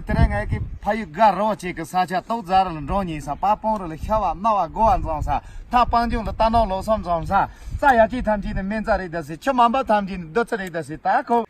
这两个给还有个肉这个啥家都在了，让你啥把帮着了，小娃闹啊，搞上啥，他帮助了大脑路上上啥，再要去他们的面子里的是，吃妈妈他们都这里的是大口。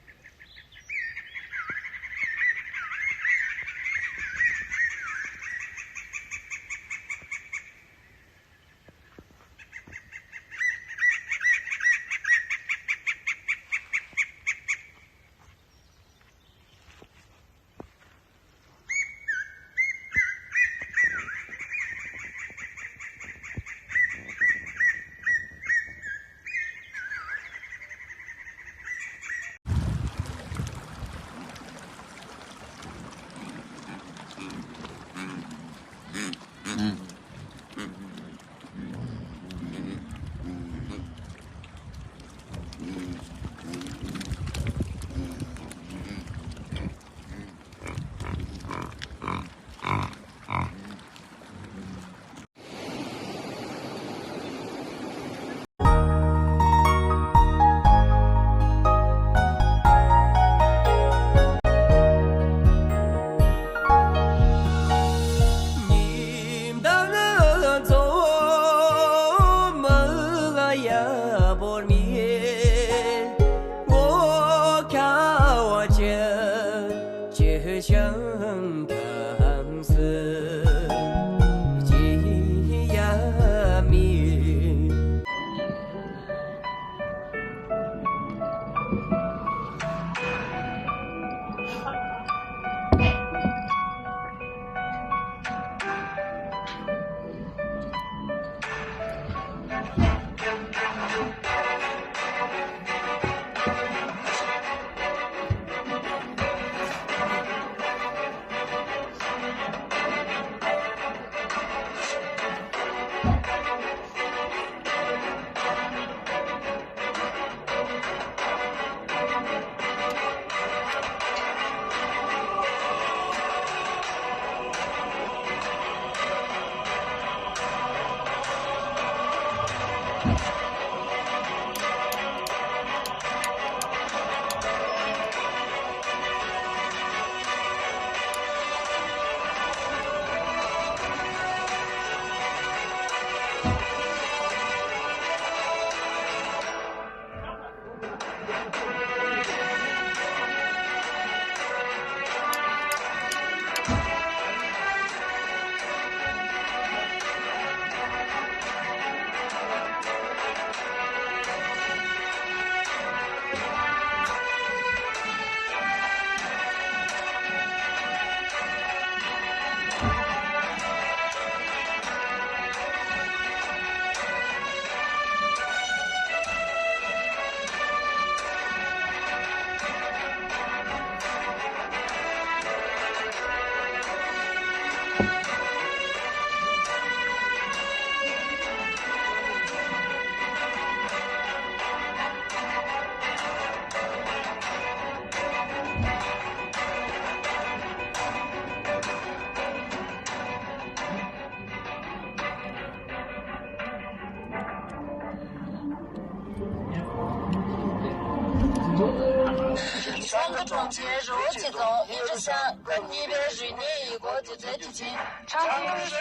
三个中介入其中，一直想跟你别日年一过就最提亲。长春市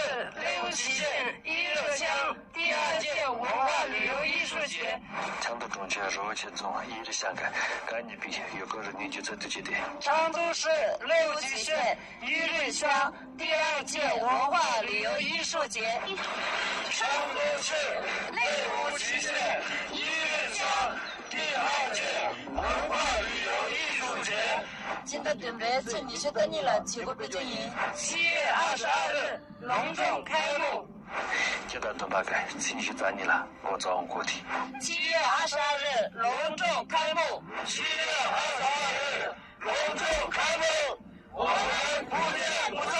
6期县一热乡第2届文化旅游艺术节。成都中介入其中，一直想看跟你比有个人你就最提亲的。成都市6期县一热乡第2届文化旅游艺术节。成都市6期县一热乡第2届文化旅游艺术节。记得准备，请你去等你了，去过北京营。7月22日隆重开幕。记得东八改，请去找你了，我早过去。7月22日隆重开幕。7月22日隆重开幕，我们不见不散。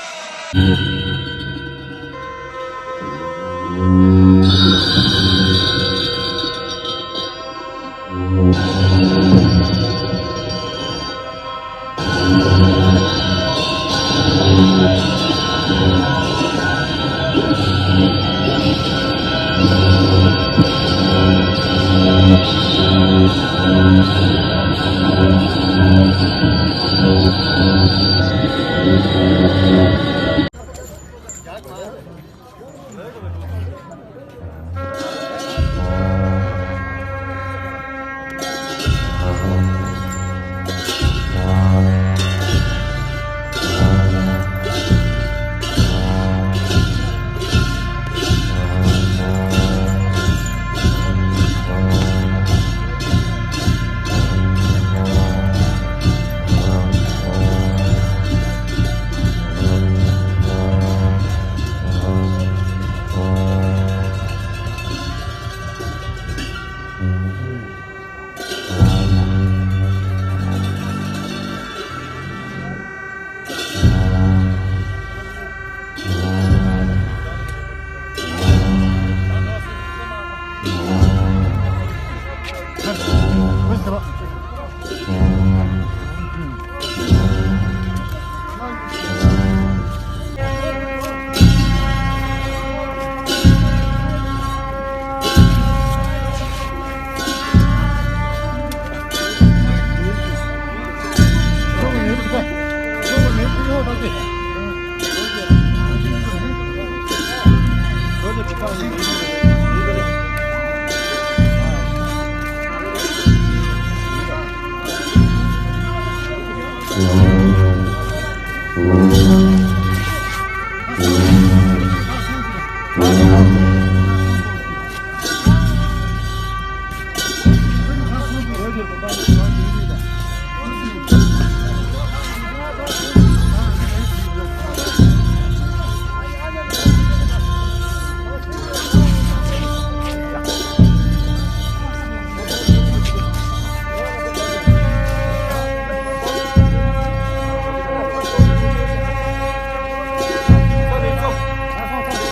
Thank you.